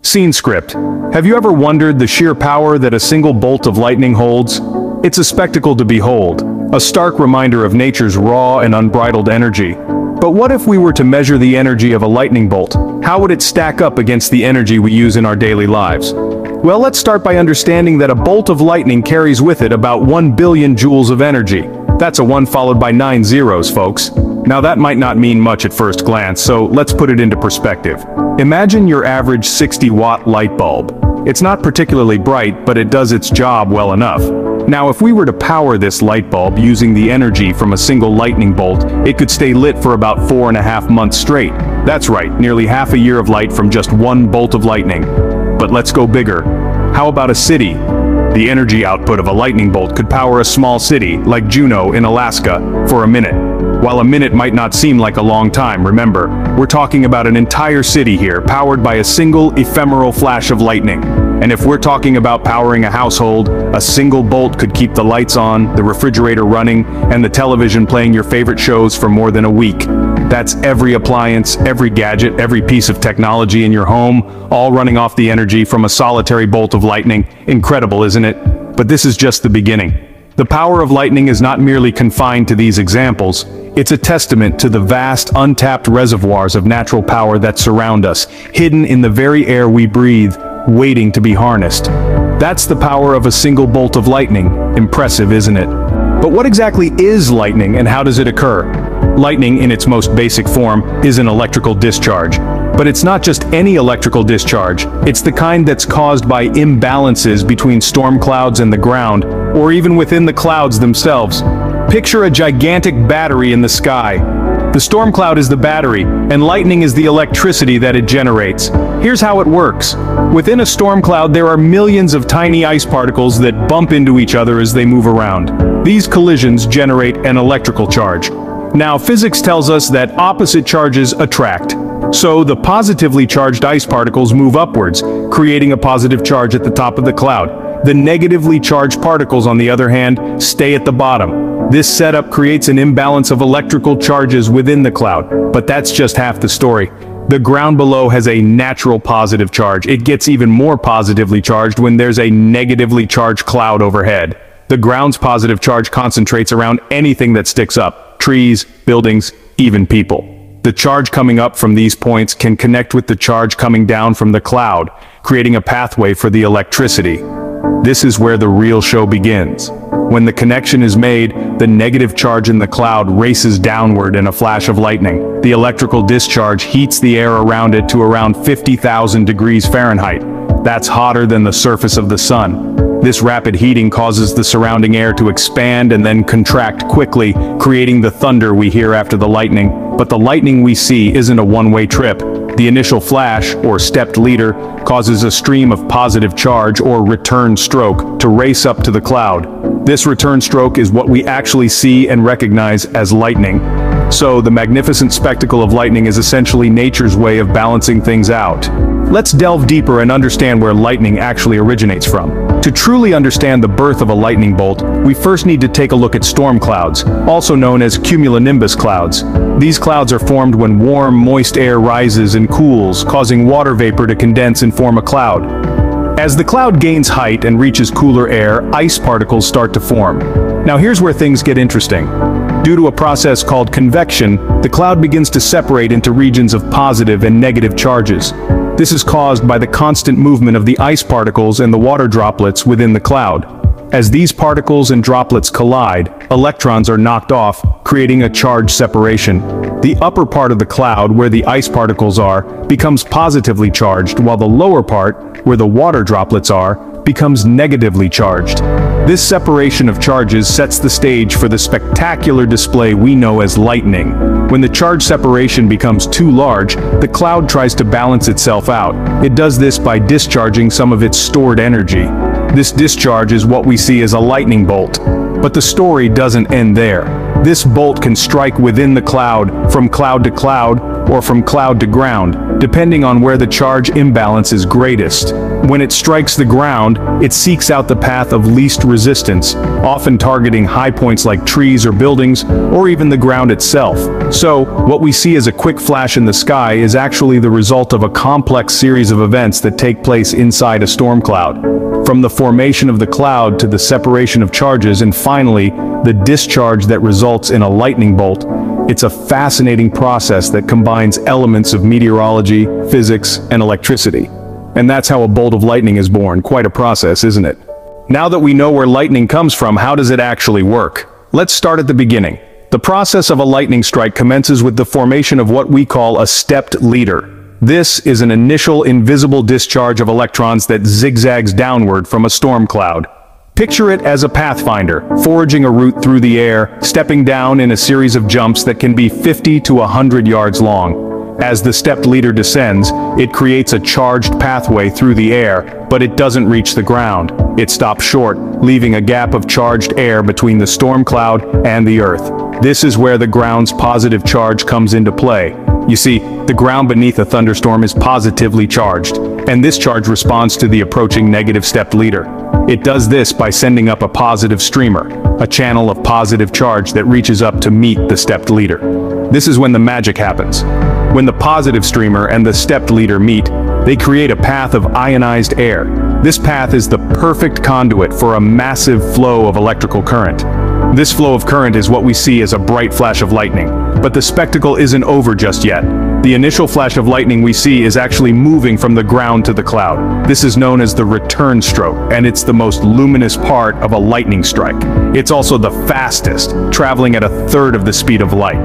Scene script. Have you ever wondered the sheer power that a single bolt of lightning holds? It's a spectacle to behold, a stark reminder of nature's raw and unbridled energy. But what if we were to measure the energy of a lightning bolt? How would it stack up against the energy we use in our daily lives? Well, let's start by understanding that a bolt of lightning carries with it about 1 billion joules of energy. That's a 1 followed by 9 zeros, folks. Now that might not mean much at first glance, so let's put it into perspective. Imagine your average 60-watt light bulb. It's not particularly bright, but it does its job well enough. Now, if we were to power this light bulb using the energy from a single lightning bolt, it could stay lit for about 4.5 months straight. That's right, nearly half a year of light from just one bolt of lightning. But let's go bigger. How about a city? The energy output of a lightning bolt could power a small city, like Juneau in Alaska, for a minute. While a minute might not seem like a long time, remember, we're talking about an entire city here, powered by a single ephemeral flash of lightning. And if we're talking about powering a household, a single bolt could keep the lights on, the refrigerator running, and the television playing your favorite shows for more than a week. That's every appliance, every gadget, every piece of technology in your home, all running off the energy from a solitary bolt of lightning. Incredible, isn't it? But this is just the beginning. The power of lightning is not merely confined to these examples. It's a testament to the vast, untapped reservoirs of natural power that surround us, hidden in the very air we breathe, waiting to be harnessed. That's the power of a single bolt of lightning. Impressive, isn't it? But what exactly is lightning and how does it occur? Lightning, in its most basic form, is an electrical discharge. But it's not just any electrical discharge. It's the kind that's caused by imbalances between storm clouds and the ground, or even within the clouds themselves. Picture a gigantic battery in the sky. The storm cloud is the battery, and lightning is the electricity that it generates. Here's how it works. Within a storm cloud, there are millions of tiny ice particles that bump into each other as they move around. These collisions generate an electrical charge. Now, physics tells us that opposite charges attract. So the positively charged ice particles move upwards, creating a positive charge at the top of the cloud. The negatively charged particles, on the other hand, stay at the bottom. This setup creates an imbalance of electrical charges within the cloud, but that's just half the story. The ground below has a natural positive charge. It gets even more positively charged when there's a negatively charged cloud overhead. The ground's positive charge concentrates around anything that sticks up: trees, buildings, even people. The charge coming up from these points can connect with the charge coming down from the cloud, creating a pathway for the electricity. This is where the real show begins. When the connection is made, the negative charge in the cloud races downward in a flash of lightning. The electrical discharge heats the air around it to around 50,000 degrees Fahrenheit. That's hotter than the surface of the sun. This rapid heating causes the surrounding air to expand and then contract quickly, creating the thunder we hear after the lightning. But the lightning we see isn't a one-way trip. The initial flash, or stepped leader, causes a stream of positive charge, or return stroke, to race up to the cloud. This return stroke is what we actually see and recognize as lightning. So, the magnificent spectacle of lightning is essentially nature's way of balancing things out. Let's delve deeper and understand where lightning actually originates from. To truly understand the birth of a lightning bolt, we first need to take a look at storm clouds, also known as cumulonimbus clouds. These clouds are formed when warm, moist air rises and cools, causing water vapor to condense and form a cloud. As the cloud gains height and reaches cooler air, ice particles start to form. Now here's where things get interesting. Due to a process called convection, the cloud begins to separate into regions of positive and negative charges. This is caused by the constant movement of the ice particles and the water droplets within the cloud. As these particles and droplets collide, electrons are knocked off, creating a charge separation. The upper part of the cloud, where the ice particles are, becomes positively charged, while the lower part, where the water droplets are, becomes negatively charged. This separation of charges sets the stage for the spectacular display we know as lightning. When the charge separation becomes too large, the cloud tries to balance itself out. It does this by discharging some of its stored energy. This discharge is what we see as a lightning bolt. But the story doesn't end there. This bolt can strike within the cloud, from cloud to cloud, or from cloud to ground, depending on where the charge imbalance is greatest. When it strikes the ground, it seeks out the path of least resistance, often targeting high points like trees or buildings, or even the ground itself. So, what we see as a quick flash in the sky is actually the result of a complex series of events that take place inside a storm cloud. From the formation of the cloud to the separation of charges and finally, the discharge that results in a lightning bolt, it's a fascinating process that combines elements of meteorology, physics, and electricity. And that's how a bolt of lightning is born. Quite a process, isn't it? Now that we know where lightning comes from, how does it actually work? Let's start at the beginning. The process of a lightning strike commences with the formation of what we call a stepped leader. This is an initial invisible discharge of electrons that zigzags downward from a storm cloud. Picture it as a pathfinder, forging a route through the air, stepping down in a series of jumps that can be 50 to 100 yards long. As the stepped leader descends, it creates a charged pathway through the air, but it doesn't reach the ground. It stops short, leaving a gap of charged air between the storm cloud and the earth. This is where the ground's positive charge comes into play. You see, the ground beneath a thunderstorm is positively charged, and this charge responds to the approaching negative stepped leader. It does this by sending up a positive streamer, a channel of positive charge that reaches up to meet the stepped leader. This is when the magic happens. When the positive streamer and the stepped leader meet, they create a path of ionized air. This path is the perfect conduit for a massive flow of electrical current. This flow of current is what we see as a bright flash of lightning. But the spectacle isn't over just yet. The initial flash of lightning we see is actually moving from the ground to the cloud. This is known as the return stroke, and it's the most luminous part of a lightning strike. It's also the fastest, traveling at 1/3 of the speed of light.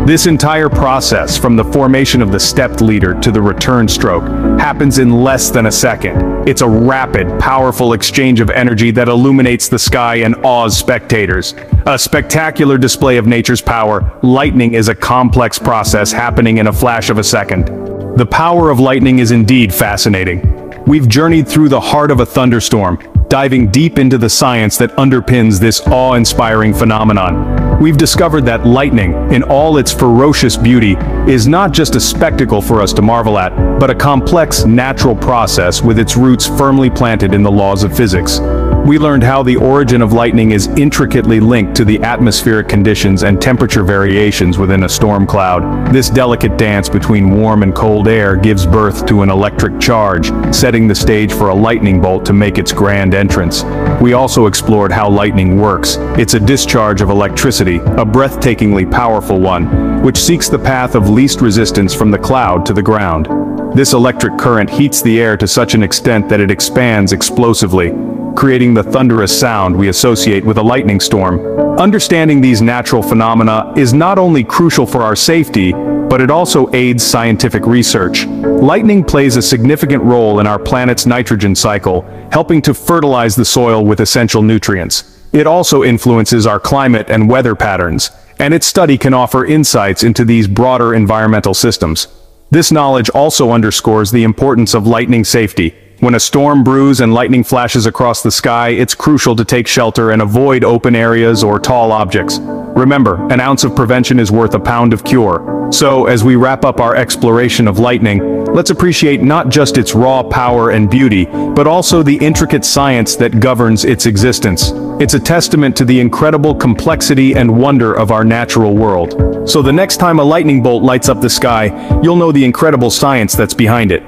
This entire process, from the formation of the stepped leader to the return stroke, happens in less than a second. It's a rapid, powerful exchange of energy that illuminates the sky and awes spectators. A spectacular display of nature's power, lightning is a complex process happening in a flash of a second. The power of lightning is indeed fascinating. We've journeyed through the heart of a thunderstorm, diving deep into the science that underpins this awe-inspiring phenomenon. We've discovered that lightning, in all its ferocious beauty, is not just a spectacle for us to marvel at, but a complex, natural process with its roots firmly planted in the laws of physics. We learned how the origin of lightning is intricately linked to the atmospheric conditions and temperature variations within a storm cloud. This delicate dance between warm and cold air gives birth to an electric charge, setting the stage for a lightning bolt to make its grand entrance. We also explored how lightning works. It's a discharge of electricity, a breathtakingly powerful one, which seeks the path of least resistance from the cloud to the ground. This electric current heats the air to such an extent that it expands explosively, creating the thunderous sound we associate with a lightning storm. Understanding these natural phenomena is not only crucial for our safety, but it also aids scientific research. Lightning plays a significant role in our planet's nitrogen cycle, helping to fertilize the soil with essential nutrients. It also influences our climate and weather patterns, and its study can offer insights into these broader environmental systems. This knowledge also underscores the importance of lightning safety. When a storm brews and lightning flashes across the sky, it's crucial to take shelter and avoid open areas or tall objects. Remember, an ounce of prevention is worth a pound of cure. So, as we wrap up our exploration of lightning, let's appreciate not just its raw power and beauty, but also the intricate science that governs its existence. It's a testament to the incredible complexity and wonder of our natural world. So the next time a lightning bolt lights up the sky, you'll know the incredible science that's behind it.